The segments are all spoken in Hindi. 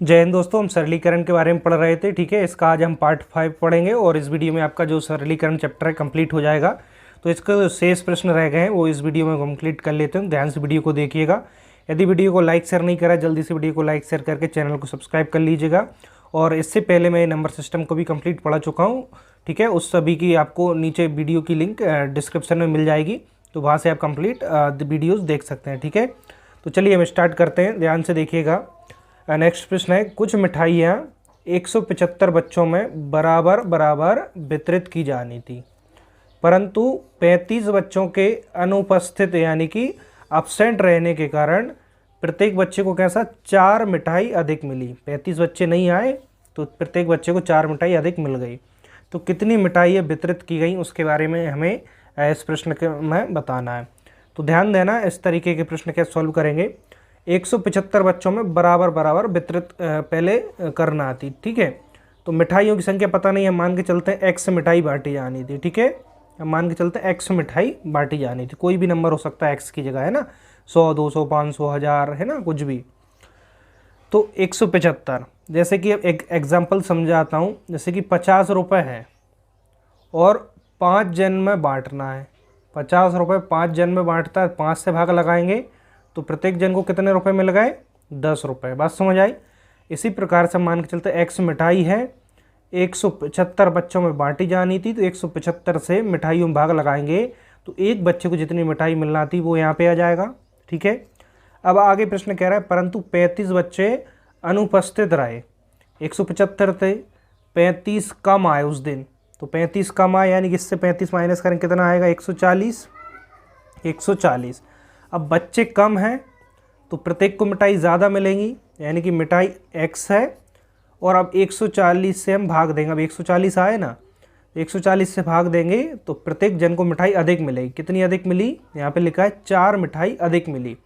जय हिंद दोस्तों, हम सरलीकरण के बारे में पढ़ रहे थे। ठीक है, इसका आज हम पार्ट 5 पढ़ेंगे और इस वीडियो में आपका जो सरलीकरण चैप्टर है कंप्लीट हो जाएगा। तो इसके जो शेष प्रश्न रह गए हैं वो इस वीडियो में कंप्लीट कर लेते हैं। ध्यान से वीडियो को देखिएगा। यदि वीडियो को लाइक शेयर नहीं करा, जल्दी से वीडियो को लाइक शेयर करके चैनल को सब्सक्राइब कर लीजिएगा। और इससे पहले मैं नंबर सिस्टम को भी कंप्लीट पढ़ा चुका हूँ। ठीक है, उस सभी की आपको नीचे वीडियो की लिंक डिस्क्रिप्शन में मिल जाएगी, तो वहाँ से आप कंप्लीट वीडियोज़ देख सकते हैं। ठीक है, तो चलिए हम स्टार्ट करते हैं। ध्यान से देखिएगा। नेक्स्ट प्रश्न है, कुछ मिठाइयाँ 175 बच्चों में बराबर बराबर वितरित की जानी थी, परंतु 35 बच्चों के अनुपस्थित यानी कि अब्सेंट रहने के कारण प्रत्येक बच्चे को कैसा 4 मिठाई अधिक मिली। 35 बच्चे नहीं आए तो प्रत्येक बच्चे को 4 मिठाई अधिक मिल गई। तो कितनी मिठाइयाँ वितरित की गई उसके बारे में हमें इस प्रश्न के में बताना है। तो ध्यान देना, इस तरीके के प्रश्न कैसे सॉल्व करेंगे। 175 बच्चों में बराबर बराबर वितरित पहले करना आती। ठीक है, तो मिठाइयों की संख्या पता नहीं है, मान के चलते हैं x मिठाई बांटी जानी थी। ठीक है, हम मान के चलते हैं x मिठाई बांटी जानी थी। कोई भी नंबर हो सकता है x की जगह, है ना। 100, 200, 500, 1000, है ना, कुछ भी। तो 175, जैसे कि एक एग्जाम्पल समझाता हूँ। जैसे कि 50 रुपये है और 5 जन में बांटना है। 50 रुपये 5 जन में बांटता है, 5 से भाग लगाएंगे तो प्रत्येक जन को कितने रुपए मिल गए? 10 रुपये। बात समझ आई। इसी प्रकार से मान के चलते x मिठाई है, 175 बच्चों में बांटी जानी थी, तो 175 से मिठाइयों में भाग लगाएंगे तो एक बच्चे को जितनी मिठाई मिलना थी वो यहाँ पे आ जाएगा। ठीक है, अब आगे प्रश्न कह रहा है परंतु 35 बच्चे अनुपस्थित रहे। 175 थे, 35 कम आए उस दिन, तो 35 कम आए यानी कि इससे 35 माइनस करें कितना आएगा? 140। 140। अब बच्चे कम हैं तो प्रत्येक को मिठाई ज़्यादा मिलेंगी, यानी कि मिठाई x है। और अब 140 से हम भाग देंगे। अब 140 आए ना, 140 से भाग देंगे तो प्रत्येक जन को मिठाई अधिक मिलेगी। कितनी अधिक मिली? यहाँ पे लिखा है 4 मिठाई अधिक मिली,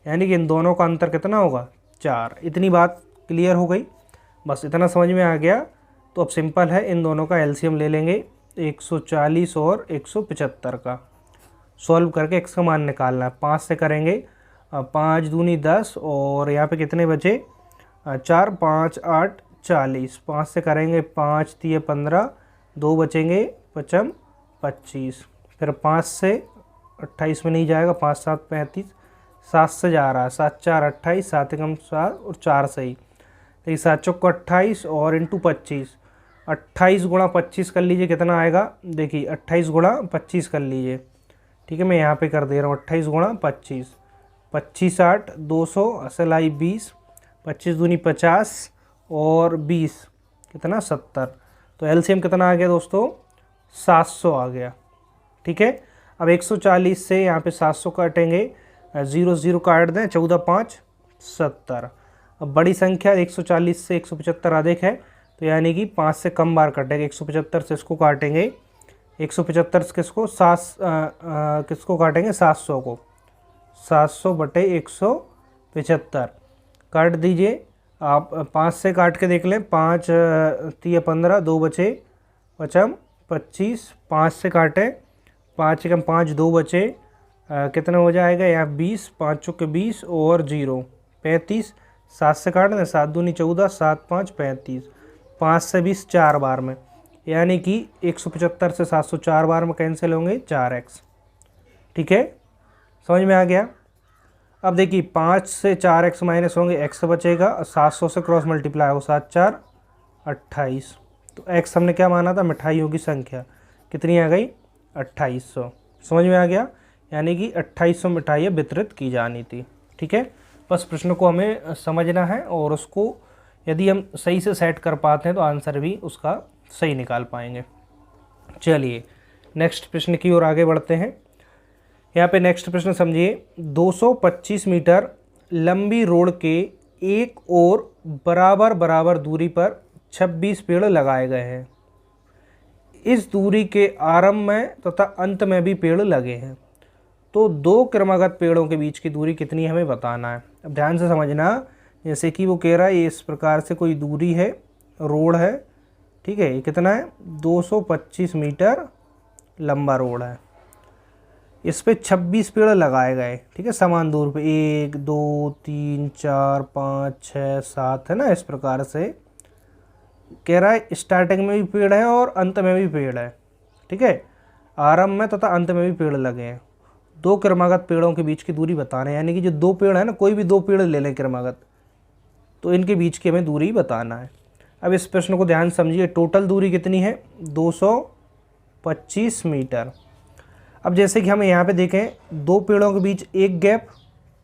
यानी कि इन दोनों का अंतर कितना होगा? 4। इतनी बात क्लियर हो गई, बस इतना समझ में आ गया। तो अब सिंपल है, इन दोनों का एलसीएम ले लेंगे, 140 और 175 का। सॉल्व करके x का मान निकालना है। 5 से करेंगे, 5 दूनी 10 और यहाँ पे कितने बचे? 4, 5, 8, 40। 5 से करेंगे, 5 3 15, 2 बचेंगे, 5 25। फिर 5 से 28 में नहीं जाएगा, 5 7 35, 7 से जा रहा है, 7 4 28, 7 एकम 7 और 4 सही। तो 7 चौक 28 और इंटू 25, 28 गुणा 25 कर लीजिए, कितना आएगा? देखिए 28 गुणा 25 कर लीजिए। ठीक है, मैं यहाँ पे कर दे रहा हूँ 28 गुणा 25, 25 8 200, असल आई 20, 25 दूनी 50 और 20 कितना? 70। तो एलसीएम कितना आ गया दोस्तों? 700 आ गया। ठीक है, अब 140 से यहाँ पे 700 काटेंगे, 0 0 काट दें, 14 5 70। अब बड़ी संख्या 140 से 175 अधिक है, तो यानी कि 5 से कम बार कटेंगे। 175 से इसको काटेंगे, 175 से किसको? किसको काटेंगे? 700 को। 700 बटे 175 काट दीजिए आप। 5 से काट के देख लें, 5 3 15, 2 बचे, 5 25। 5 से काटें, 5 एकम 5, 2 बचे, कितना हो जाएगा यहाँ? 20, 5 चौके 20 और 0 35। 7 से काट दें, 7 दूनी 14, 7 5 35। 5 से 20 4 बार में, यानी कि 175 से 700 4 बार में कैंसिल होंगे, 4x। ठीक है, समझ में आ गया। अब देखिए 5 से 4x माइनस होंगे, x बचेगा, 700 से क्रॉस मल्टीप्लाई हो, 7 4 28। तो x हमने क्या माना था? मिठाइयों की संख्या। कितनी आ गई? 2800। समझ में आ गया, यानी कि 2800 मिठाइयाँ वितरित की जानी थी। ठीक है, बस प्रश्न को हमें समझना है और उसको यदि हम सही से सेट कर पाते हैं तो आंसर भी उसका सही निकाल पाएंगे। चलिए नेक्स्ट प्रश्न की ओर आगे बढ़ते हैं। यहाँ पे नेक्स्ट प्रश्न समझिए। 225 मीटर लंबी रोड के एक ओर बराबर बराबर दूरी पर 26 पेड़ लगाए गए हैं। इस दूरी के आरंभ में तथा अंत में भी पेड़ लगे हैं, तो दो क्रमागत पेड़ों के बीच की दूरी कितनी है हमें बताना है। अब ध्यान से समझना, जैसे कि वो कह रहा है ये इस प्रकार से कोई दूरी है, रोड है। ठीक है, ये कितना है? 225 मीटर लंबा रोड है। इस पे 26 पेड़ लगाए गए, ठीक है, समान दूर पे, 1 2 3 4 5 6 7, है ना। इस प्रकार से कह रहा है स्टार्टिंग में भी पेड़ है और अंत में भी पेड़ है, ठीक है, आरंभ में तथा अंत में भी पेड़ लगे हैं। दो क्रमागत पेड़ों के बीच की दूरी बताना है, यानी कि जो दो पेड़ है ना, कोई भी दो पेड़ ले लें क्रमागत, तो इनके बीच की हमें दूरी बताना है। अब इस प्रश्न को ध्यान समझिए, टोटल दूरी कितनी है, 225 मीटर। अब जैसे कि हम यहाँ पे देखें, दो पेड़ों के बीच एक गैप,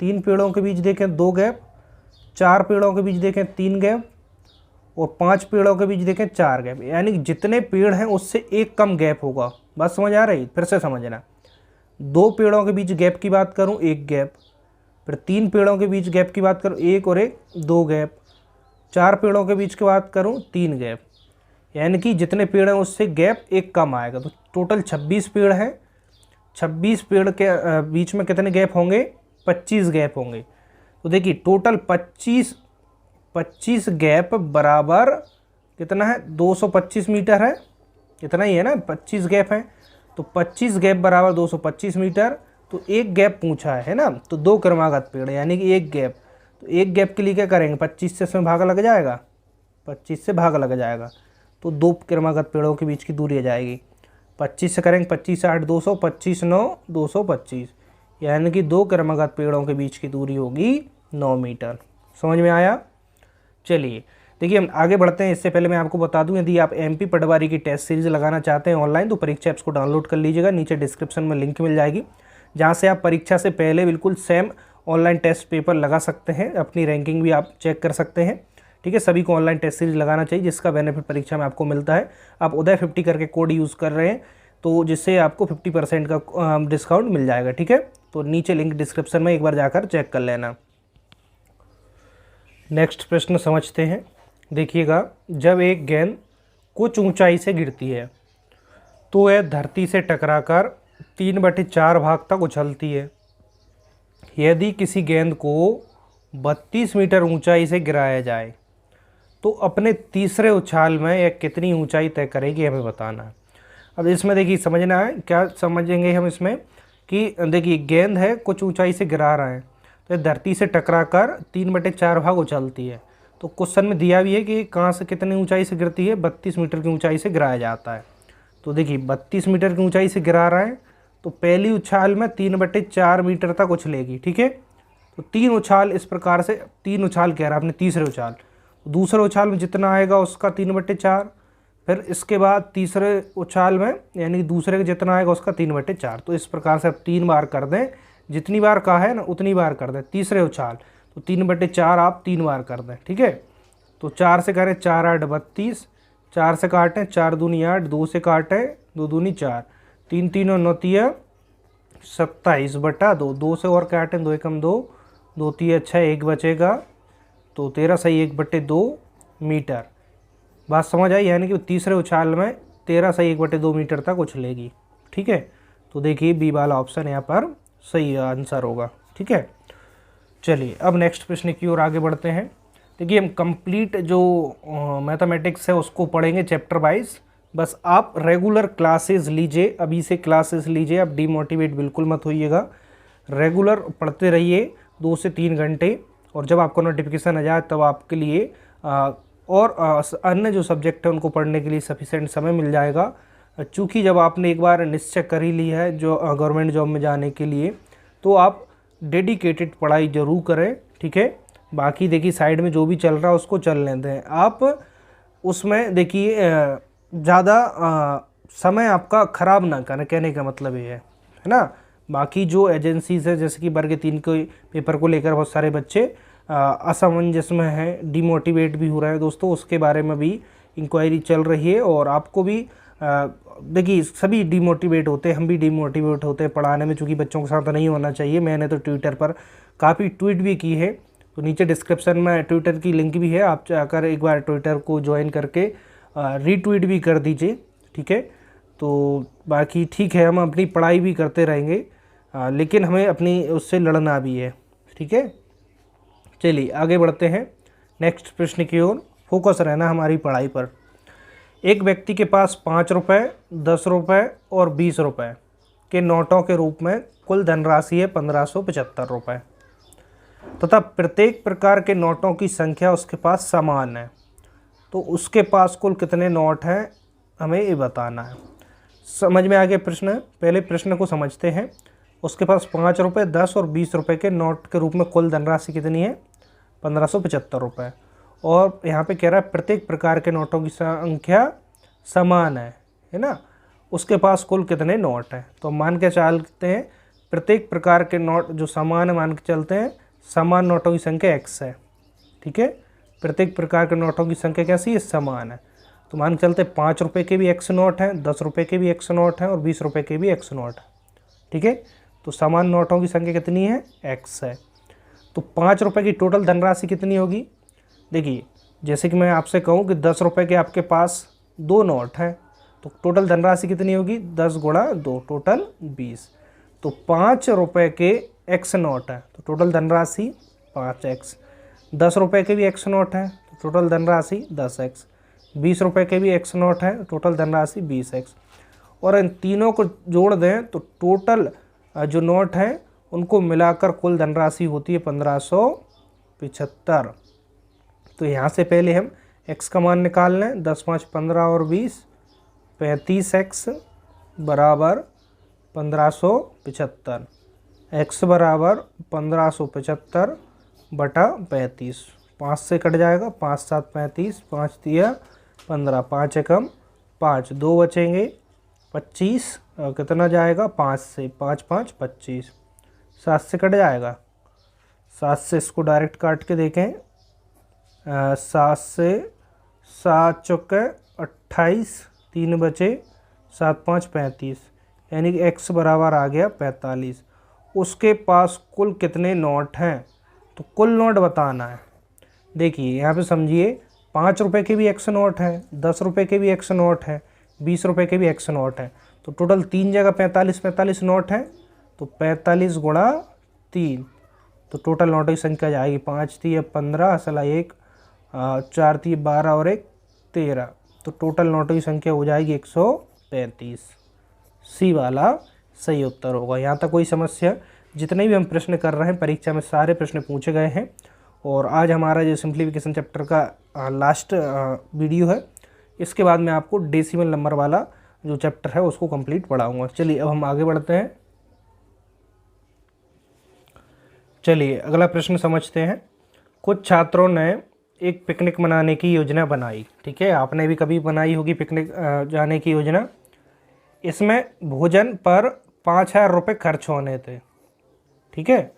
तीन पेड़ों के बीच देखें दो गैप, चार पेड़ों के बीच देखें तीन गैप, और पांच पेड़ों के बीच देखें चार गैप, यानी जितने पेड़ हैं उससे एक कम गैप होगा। बात समझ आ रही, फिर से समझना। दो पेड़ों के बीच गैप की बात करूं, एक गैप, फिर तीन पेड़ों के बीच गैप की बात करूं, एक और एक, दो गैप, चार पेड़ों के बीच की बात करूं, तीन गैप, यानी कि जितने पेड़ हैं उससे गैप एक कम आएगा। तो टोटल 26 पेड़ हैं, 26 पेड़ के बीच में कितने गैप होंगे, 25 गैप होंगे। तो देखिए टोटल 25 गैप बराबर कितना है, 225 मीटर है, इतना ही है ना, 25 गैप है, तो 25 गैप बराबर 225 मीटर। तो एक गैप पूछा है ना, तो दो क्रमागत पेड़ यानी कि एक गैप, तो एक गैप के लिए क्या करेंगे, 25 से इसमें भागा लग जाएगा, 25 से भागा लग जाएगा, तो दो क्रमागत पेड़ों के बीच की दूरी आ जाएगी। 25 से करेंगे, 25 8 200, 25 9 225, यानी कि दो क्रमागत पेड़ों के बीच की दूरी होगी 9 मीटर। समझ में आया। चलिए देखिए हम आगे बढ़ते हैं। इससे पहले मैं आपको बता दूं, यदि आप एमपी पटवारी की टेस्ट सीरीज लगाना चाहते हैं ऑनलाइन, तो परीक्षा ऐप्स को डाउनलोड कर लीजिएगा, नीचे डिस्क्रिप्शन में लिंक मिल जाएगी, जहां से आप परीक्षा से पहले बिल्कुल सेम ऑनलाइन टेस्ट पेपर लगा सकते हैं, अपनी रैंकिंग भी आप चेक कर सकते हैं, ठीक है। सभी को ऑनलाइन टेस्ट सीरीज लगाना चाहिए, जिसका बेनिफिट परीक्षा में आपको मिलता है। आप उदय 50 करके कोड यूज़ कर रहे हैं, तो जिससे आपको 50% का डिस्काउंट मिल जाएगा, ठीक है। तो नीचे लिंक डिस्क्रिप्शन में एक बार जाकर चेक कर लेना। नेक्स्ट प्रश्न समझते हैं। देखिएगा, जब एक गेंद कुछ ऊंचाई से गिरती है तो वह धरती से टकराकर 3/4 भाग तक उछलती है। यदि किसी गेंद को 32 मीटर ऊंचाई से गिराया जाए तो अपने तीसरे उछाल में यह कितनी ऊंचाई तय करेगी, हमें बताना है। अब इसमें देखिए समझना है, क्या समझेंगे हम इसमें कि देखिए गेंद है, कुछ ऊंचाई से गिरा रहा है, तो धरती से टकराकर 3/4 भाग उछलती है। तो क्वेश्चन में दिया भी है कि कहाँ से कितनी ऊंचाई से गिरती है, 32 मीटर की ऊंचाई से गिराया जाता है। तो देखिए 32 मीटर की ऊंचाई से गिरा रहा है, तो पहली उछाल में 3/4 मीटर तक उछलेगी, ठीक है। तो तीन उछाल इस प्रकार से, तीन उछाल कह रहा है अपने तीसरे उछाल, दूसरे उछाल में जितना आएगा उसका 3/4, फिर इसके बाद तीसरे उछाल में यानी कि दूसरे का जितना आएगा उसका 3/4। तो इस प्रकार से आप 3 बार कर दें, जितनी बार कहा है ना उतनी बार कर दें तीसरे उछाल, तो 3/4 आप 3 बार कर दें, ठीक है। तो 4 से करें 4 8 32, 4 से काटें 4 दूनी 8, 2 से काटें 2 दूनी 4, 3 3 और 9 तिया 27/2, 2 से और काटें 2 एकम 2, 2 तिया 6, 1 बचेगा, तो 13 सही 1/2 मीटर। बात समझ आई, यानी कि तीसरे उछाल में 13 सही 1/2 मीटर तक उछलेगी, ठीक है। तो देखिए बी वाला ऑप्शन यहाँ पर सही आंसर होगा, ठीक है। चलिए अब नेक्स्ट प्रश्न की ओर आगे बढ़ते हैं। देखिए हम कंप्लीट जो मैथमेटिक्स है उसको पढ़ेंगे चैप्टर वाइज। बस आप रेगुलर क्लासेस लीजिए, अभी से क्लासेस लीजिए, आप डीमोटिवेट बिल्कुल मत होइएगा, रेगुलर पढ़ते रहिए 2 से 3 घंटे, और जब आपको नोटिफिकेशन आ जाए तब आपके लिए और अन्य जो सब्जेक्ट है उनको पढ़ने के लिए सफिशेंट समय मिल जाएगा। चूँकि जब आपने एक बार निश्चय कर ही ली है जो गवर्नमेंट जॉब में जाने के लिए, तो आप डेडिकेटेड पढ़ाई जरूर करें, ठीक है। बाकी देखिए साइड में जो भी चल रहा है उसको चल लेते हैं, आप उसमें देखिए ज़्यादा समय आपका ख़राब ना करें, कहने का मतलब ये है ना। बाकी जो एजेंसीज है जैसे कि वर्ग 3 के पेपर को लेकर बहुत सारे बच्चे असमंजस में हैं, डिमोटिवेट भी हो रहे हैं दोस्तों, उसके बारे में भी इंक्वायरी चल रही है। और आपको भी देखिए सभी डिमोटिवेट होते हैं, हम भी डिमोटिवेट होते हैं पढ़ाने में, चूँकि बच्चों के साथ नहीं होना चाहिए। मैंने तो ट्विटर पर काफ़ी ट्वीट भी की है, तो नीचे डिस्क्रिप्शन में ट्विटर की लिंक भी है, आप जाकर एक बार ट्विटर को ज्वाइन करके रीट्वीट भी कर दीजिए, ठीक है। तो बाकी ठीक है, हम अपनी पढ़ाई भी करते रहेंगे, लेकिन हमें अपनी उससे लड़ना भी है, ठीक है। चलिए आगे बढ़ते हैं नेक्स्ट प्रश्न की ओर। फोकस रहना हमारी पढ़ाई पर। एक व्यक्ति के पास 5 रुपये, 10 रुपये और 20 रुपये के नोटों के रूप में कुल धनराशि है 1575 रुपये तथा प्रत्येक प्रकार के नोटों की संख्या उसके पास समान है, तो उसके पास कुल कितने नोट हैं हमें ये बताना है। समझ में आ गया प्रश्न? पहले प्रश्न को समझते हैं। उसके पास 5 रुपये, 10 और 20 रुपये के नोट के रूप में कुल धनराशि कितनी है? 1575 रुपये। और यहाँ पे कह रहा है प्रत्येक प्रकार के नोटों की संख्या समान है ना। उसके पास कुल कितने नोट हैं? तो मान के चलते हैं प्रत्येक प्रकार के नोट जो समान है, मान के चलते हैं समान नोटों की संख्या x है। ठीक है, प्रत्येक प्रकार के नोटों की संख्या कैसी है? समान है। तो मान के चलते 5 रुपये के भी x नोट हैं, 10 रुपये के भी x नोट हैं और 20 रुपये के भी x नोट है। ठीक है, तो समान नोटों की संख्या कितनी है? x है। तो 5 रुपये की टोटल धनराशि कितनी होगी? देखिए, जैसे कि मैं आपसे कहूँ कि 10 रुपये के आपके पास 2 नोट हैं, तो टोटल धनराशि कितनी होगी? 10 गुणा 2 टोटल 20। तो 5 रुपये के x नोट है तो टोटल धनराशि 5x। 10 रुपये के भी x नोट है तो टोटल धनराशि 10x। 20 रुपये के भी x नोट है टोटल धनराशि 20x। और इन तीनों को जोड़ दें तो टोटल जो नोट हैं उनको मिलाकर कुल धनराशि होती है 1575। तो यहाँ से पहले हम x का मान निकाल लें। 10 5 15 और 20 35x बराबर 1575। x बराबर 1575 बटा 35। 5 से कट जाएगा, 5 7 35, 5 दिया 15, 5 एकम 5, 2 बचेंगे 25, कितना जाएगा? 5 से 5 5 25, 7 से कट जाएगा, 7 से इसको डायरेक्ट काट के देखें, 7 से 7 चौके 28, 3 बचे 7 5 35, यानी कि x बराबर आ गया 45। उसके पास कुल कितने नोट हैं? तो कुल नोट बताना है। देखिए यहाँ पे समझिए 5 रुपये के भी x नोट है, 10 रुपये के भी x नोट है, 20 रुपये के भी x नोट है, तो टोटल 3 जगह 45 नोट हैं, तो 45 गुणा 3, तो टोटल नोटों की संख्या जाएगी 5 थी 15, असला 1, 4 थी 12 और 1 13, तो टोटल नोटों की संख्या हो जाएगी 135। सी वाला सही उत्तर होगा। यहाँ तक कोई समस्या? जितने भी हम प्रश्न कर रहे हैं परीक्षा में सारे प्रश्न पूछे गए हैं। और आज हमारा जो सिंप्लीफिकेशन चैप्टर का लास्ट वीडियो है, इसके बाद मैं आपको डेसिमल नंबर वाला जो चैप्टर है उसको कंप्लीट पढ़ाऊँगा। चलिए अब हम आगे बढ़ते हैं। चलिए अगला प्रश्न समझते हैं। कुछ छात्रों ने एक पिकनिक मनाने की योजना बनाई। ठीक है, आपने भी कभी बनाई होगी पिकनिक जाने की योजना। इसमें भोजन पर 5000 रुपये खर्च होने थे। ठीक है,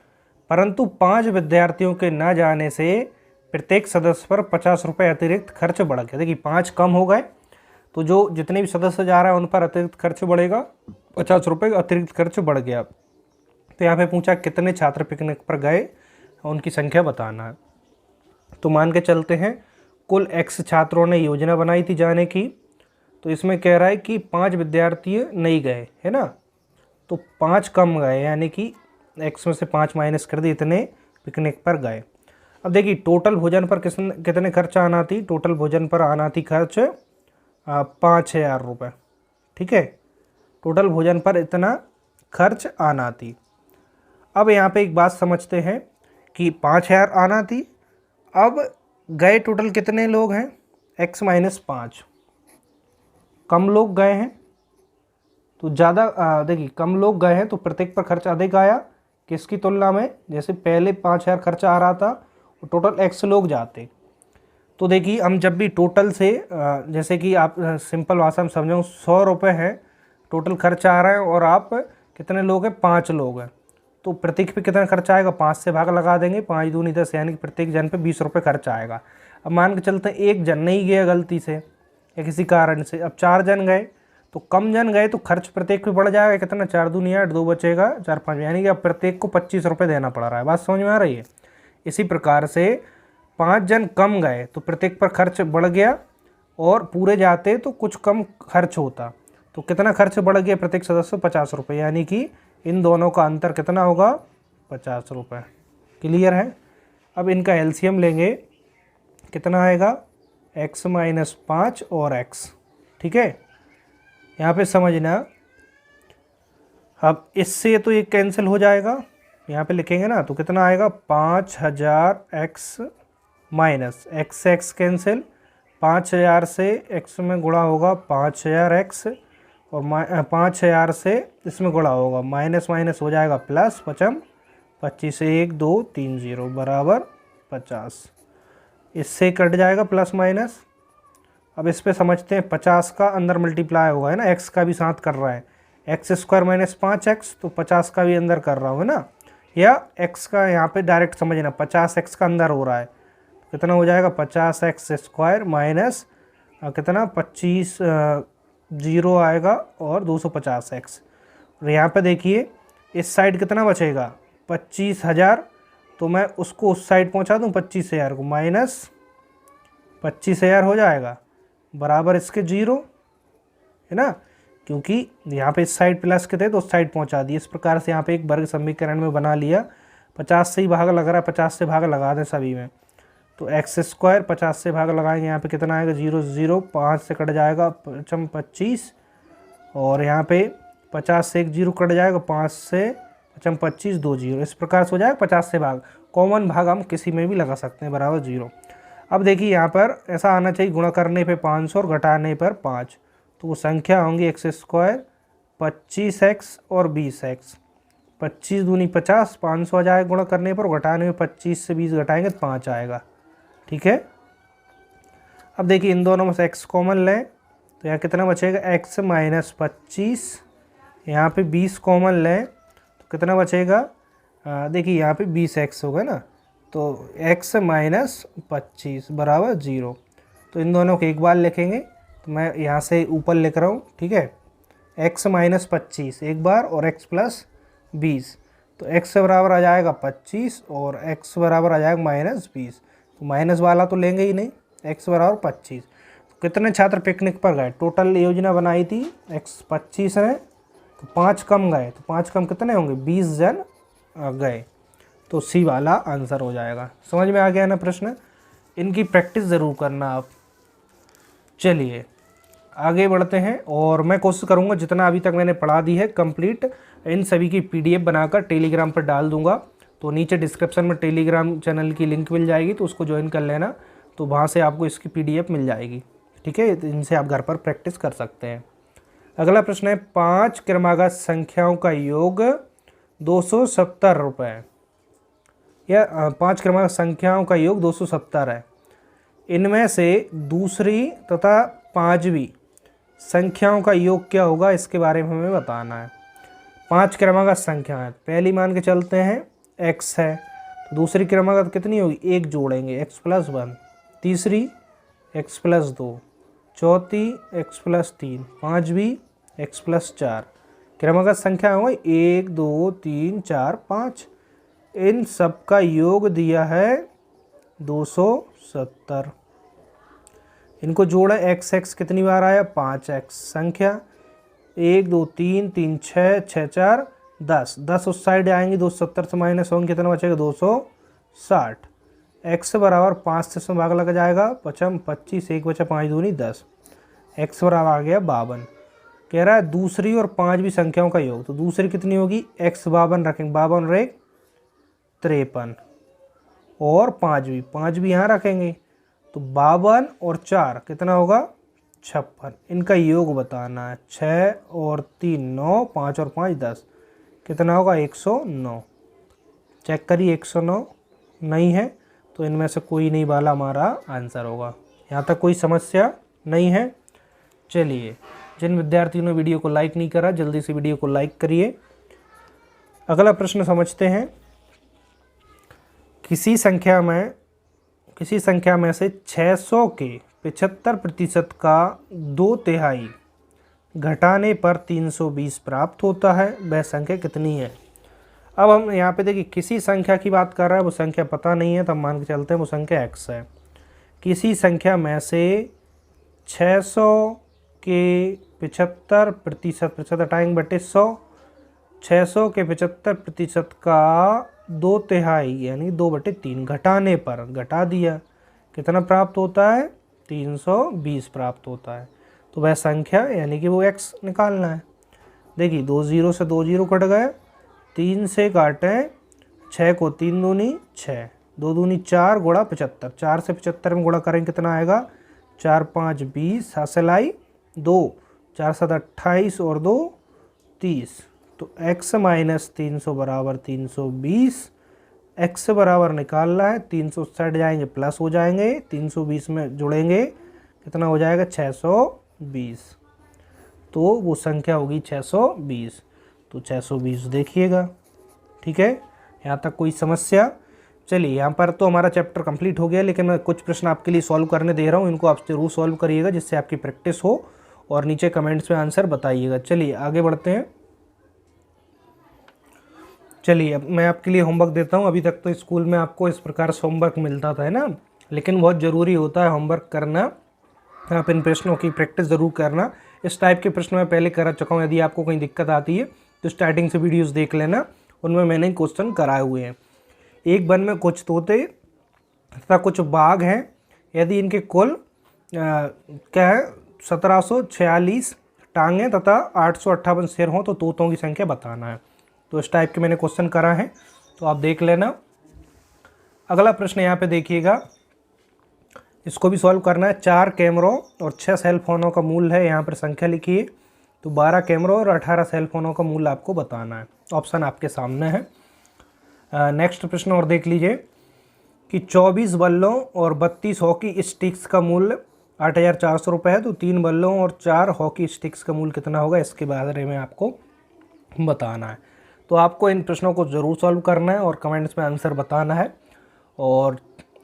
परंतु 5 विद्यार्थियों के न जाने से प्रत्येक सदस्य पर 50 रुपये अतिरिक्त खर्च बढ़ गया। देखिए 5 कम हो गए तो जो जितने भी सदस्य जा रहा है उन पर अतिरिक्त खर्च बढ़ेगा, 50 रुपये अतिरिक्त खर्च बढ़ गया। तो यहाँ पे पूछा कितने छात्र पिकनिक पर गए, उनकी संख्या बताना है। तो मान के चलते हैं कुल x छात्रों ने योजना बनाई थी जाने की, तो इसमें कह रहा है कि 5 विद्यार्थी नहीं गए, है ना, तो 5 कम गए, यानी कि x में से 5 माइनस कर दिए, इतने पिकनिक पर गए। अब देखिए टोटल भोजन पर कितने खर्च आना थी? टोटल भोजन पर आना थी खर्च 5000 रुपये। ठीक है, टोटल भोजन पर इतना खर्च आना थी। अब यहाँ पे एक बात समझते हैं कि 5000 आना थी, अब गए टोटल कितने लोग हैं? x माइनस 5, कम लोग गए हैं तो ज़्यादा, देखिए कम लोग गए हैं तो प्रत्येक पर खर्च अधिक आया किसकी तुलना में? जैसे पहले 5000 खर्चा आ रहा था तो टोटल x लोग जाते। तो देखिए हम जब भी टोटल से जैसे कि आप सिंपल भाषा में समझो 100 रुपये है टोटल खर्चा आ रहा है और आप कितने लोग हैं? 5 लोग हैं, तो प्रत्येक पे कितना खर्चा आएगा? 5 से भाग लगा देंगे, 5 दूनी 10, यानी कि प्रत्येक जन पे 20 रुपये खर्चा आएगा। अब मान के चलते हैं एक जन नहीं गया गलती से या किसी कारण से, अब 4 जन गए, तो कम जन गए तो खर्च प्रत्येक पे बढ़ जाएगा, कितना? 4 दूनी 8, 2 बचेगा 4 5, यानी कि अब प्रत्येक को 25 रुपये देना पड़ रहा है। बात समझ में आ रही है? इसी प्रकार से 5 जन कम गए तो प्रत्येक पर खर्च बढ़ गया, और पूरे जाते तो कुछ कम खर्च होता, तो कितना खर्च बढ़ गया? प्रत्येक सदस्य 50 रुपये, यानी कि इन दोनों का अंतर कितना होगा? 50 रुपये। क्लियर है? अब इनका एलसीएम लेंगे, कितना आएगा? x माइनस 5 और x। ठीक है, यहाँ पे समझना अब इससे तो ये कैंसिल हो जाएगा, यहाँ पे लिखेंगे ना तो कितना आएगा 5000 x minus x x cancel, 5000 से एक्स में गुणा होगा 5000 एक्स और 5000 से इसमें गुणा होगा माइनस माइनस हो जाएगा प्लस, 25 से 1 2 3 0 बराबर 50। इससे कट जाएगा प्लस माइनस। अब इस पे समझते हैं 50 का अंदर मल्टीप्लाई होगा है ना, एक्स का भी साथ कर रहा है, एक्स स्क्वायर माइनस 5x तो 50 का भी अंदर कर रहा हूँ है ना, या एक्स का यहाँ पे डायरेक्ट समझना 50x का अंदर हो रहा है, कितना हो जाएगा 50x स्क्वायर माइनस कितना 25 जीरो आएगा और 250x। और यहाँ पे देखिए इस साइड कितना बचेगा 25,000, तो मैं उसको उस साइड पहुँचा दूँ 25,000 को, माइनस 25,000 हो जाएगा बराबर इसके 0 है ना, क्योंकि यहाँ पे इस साइड प्लस के थे तो उस साइड पहुँचा दिए। इस प्रकार से यहाँ पे एक वर्ग समीकरण में बना लिया। 50 से ही भाग लग रहा है, 50 से भाग लगा दें सभी में, तो एक्स स्क्वायर 50 से भाग लगाएंगे, यहाँ पे कितना आएगा 0 0, 5 से कट जाएगा 25 और यहाँ पे 50 से 1 0 कट जाएगा, 5 से 25 2 0, इस प्रकार से हो जाएगा 50 से भाग। कॉमन भाग हम किसी में भी लगा सकते हैं बराबर 0। अब देखिए यहाँ पर ऐसा आना चाहिए गुणा करने पे 500 और घटाने पर 5, तो वो संख्या होंगी एक्स स्क्वायर 25x और 20x, 25 दूनी 50, 500 आ जाएगा गुणा करने पर, घटाने में 25 से 20 घटाएंगे तो 5 आएगा। ठीक है, अब देखिए इन दोनों में से x कॉमन लें तो यहाँ कितना बचेगा x माइनस 25, यहाँ पे 20 कॉमन लें तो कितना बचेगा, देखिए यहाँ पे 20x होगा ना, तो x माइनस 25 बराबर 0। तो इन दोनों को एक बार लिखेंगे, तो मैं यहाँ से ऊपर लिख रहा हूँ। ठीक है, x माइनस 25 एक बार और x प्लस 20, तो x बराबर आ जाएगा 25 और x बराबर आ जाएगा माइनस 20, तो माइनस वाला तो लेंगे ही नहीं, x बराबर 25। तो कितने छात्र पिकनिक पर गए, टोटल योजना बनाई थी x 25 है, तो 5 कम गए, तो 5 कम कितने होंगे 20 जन गए, तो सी वाला आंसर हो जाएगा। समझ में आ गया ना प्रश्न, इनकी प्रैक्टिस ज़रूर करना आप। चलिए आगे बढ़ते हैं और मैं कोशिश करूंगा जितना अभी तक मैंने पढ़ा दी है कंप्लीट, इन सभी की पीडीएफ बनाकर टेलीग्राम पर डाल दूंगा। तो नीचे डिस्क्रिप्शन में टेलीग्राम चैनल की लिंक मिल जाएगी, तो उसको ज्वाइन कर लेना, तो वहाँ से आपको इसकी पीडीएफ मिल जाएगी। ठीक है, इनसे आप घर पर प्रैक्टिस कर सकते हैं। अगला प्रश्न है 5 क्रमागत संख्याओं का योग 270 रुपये, या 5 क्रमागत संख्याओं का योग 270 है। इनमें से दूसरी तथा पांचवी संख्याओं का योग क्या होगा, इसके बारे में हमें बताना है। 5 क्रमागत संख्या है, पहली मान के चलते हैं x है, तो दूसरी क्रमागत कितनी होगी, 1 जोड़ेंगे x प्लस 1, तीसरी x प्लस 2, चौथी x प्लस 3, पाँचवीं x प्लस 4। क्रमागत संख्या होगी 1 2 3 4 5, इन सब का योग दिया है 270। इनको जोड़ा एक्स एक्स कितनी बार आया 5x, संख्या 1 2 3 3 6 6 4 10, 10 उस साइड आएंगी, 270 से माइनस होंगे, कितना बचेगा 260। x बराबर 5 से इसमें भाग लग जाएगा, 25 1 बचा 5 दूनी 10, x बराबर आ गया 52। कह रहा है दूसरी और पांचवी संख्याओं का योग, तो दूसरी कितनी होगी x 52 रखेंगे, 52 और 1 53, और पांचवी यहाँ रखेंगे, तो 52 और 4 कितना होगा 56। इनका योग बताना है, 6 और 3 9, 5 और 5 10, कितना होगा 109। चेक करिए 109 नहीं है, तो इनमें से कोई नहीं वाला हमारा आंसर होगा। यहाँ तक कोई समस्या नहीं है। चलिए, जिन विद्यार्थियों ने वीडियो को लाइक नहीं करा जल्दी से वीडियो को लाइक करिए। अगला प्रश्न समझते हैं। किसी संख्या में से 600 के 75% का 2/3 घटाने पर 320 प्राप्त होता है, वह संख्या कितनी है। अब हम यहाँ पे देखिए किसी संख्या की बात कर रहा है, वो संख्या पता नहीं है, तो हम मान के चलते हैं वो संख्या x है। किसी संख्या में से 600 के 75% हटाएंगे बटे 100, 600 के 75% का 2/3 यानी 2/3 घटाने पर, घटा दिया, कितना प्राप्त होता है 320 प्राप्त होता है, तो वह संख्या यानी कि वो x निकालना है। देखिए 2 0 से 2 0 कट गए, 3 से काटें 6 को, 3 दूनी 6, 2 दूनी 4 गुणा 75, 4 से 75 में गुणा करेंगे कितना आएगा, 4 5 20, हासिल आई 2, 4 7 28 और 2 30। तो x माइनस 300 बराबर 320। x बराबर निकालना है, 360 जाएंगे प्लस हो जाएंगे, 320 में जुड़ेंगे कितना हो जाएगा 620। तो वो संख्या होगी 620। तो 620 देखिएगा। ठीक है, यहाँ तक कोई समस्या? चलिए, यहाँ पर तो हमारा चैप्टर कंप्लीट हो गया, लेकिन मैं कुछ प्रश्न आपके लिए सॉल्व करने दे रहा हूँ, इनको आप जरूर सॉल्व करिएगा जिससे आपकी प्रैक्टिस हो, और नीचे कमेंट्स में आंसर बताइएगा। चलिए आगे बढ़ते हैं। चलिए अब मैं आपके लिए होमवर्क देता हूँ। अभी तक तो स्कूल में आपको इस प्रकार से होमवर्क मिलता था, है ना, लेकिन बहुत ज़रूरी होता है होमवर्क करना। आप इन प्रश्नों की प्रैक्टिस ज़रूर करना। इस टाइप के प्रश्न मैं पहले करा चुका हूँ। यदि आपको कहीं दिक्कत आती है तो स्टार्टिंग से वीडियोस देख लेना, उनमें मैंने क्वेश्चन कराए हुए हैं। एक वन में कुछ तोते तथा कुछ बाघ हैं, यदि इनके कुल क्या है 1746 टांगें तथा 858 सिर हों तो तोतों की संख्या बताना है। तो इस टाइप के मैंने क्वेश्चन करा है, तो आप देख लेना। अगला प्रश्न यहाँ पे देखिएगा, इसको भी सॉल्व करना है। 4 कैमरों और 6 सेल फोनों का मूल्य है, यहाँ पर संख्या लिखिए। तो 12 कैमरों और 18 सेल फोनों का मूल्य आपको बताना है। ऑप्शन आपके सामने है। नेक्स्ट प्रश्न और देख लीजिए कि 24 बल्लों और 32 हॉकी स्टिक्स का मूल्य 8400 रुपये है, तो 3 बल्लों और 4 हॉकी स्टिक्स का मूल्य कितना होगा, इसके बारे में आपको बताना है। तो आपको इन प्रश्नों को ज़रूर सॉल्व करना है और कमेंट्स में आंसर बताना है। और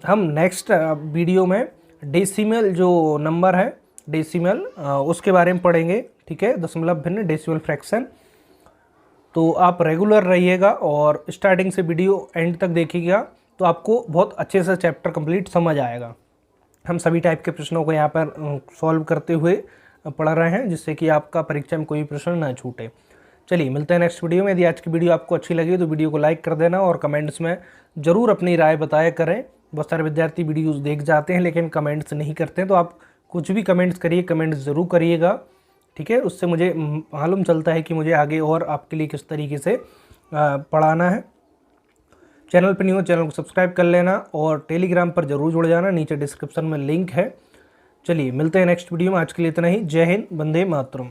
हम नेक्स्ट वीडियो में डेसिमल जो नंबर है, डेसिमल उसके बारे में पढ़ेंगे। ठीक है, दशमलव भिन्न, डेसिमल फ्रैक्शन। तो आप रेगुलर रहिएगा और स्टार्टिंग से वीडियो एंड तक देखिएगा, तो आपको बहुत अच्छे से चैप्टर कंप्लीट समझ आएगा। हम सभी टाइप के प्रश्नों को यहाँ पर सॉल्व करते हुए पढ़ रहे हैं, जिससे कि आपका परीक्षा में कोई प्रश्न ना छूटे। चलिए मिलते हैं नेक्स्ट वीडियो में। यदि आज की वीडियो आपको अच्छी लगी तो वीडियो को लाइक कर देना और कमेंट्स में ज़रूर अपनी राय बताया करें। बहुत सारे विद्यार्थी वीडियोस देख जाते हैं लेकिन कमेंट्स नहीं करते हैं, तो आप कुछ भी कमेंट्स करिए, कमेंट्स ज़रूर करिएगा। ठीक है, उससे मुझे मालूम चलता है कि मुझे आगे और आपके लिए किस तरीके से पढ़ाना है। चैनल पर नहीं हो, चैनल को सब्सक्राइब कर लेना और टेलीग्राम पर ज़रूर जुड़ जाना, नीचे डिस्क्रिप्शन में लिंक है। चलिए मिलते हैं नेक्स्ट वीडियो में। आज के लिए इतना ही। जय हिंद, वंदे मातरम।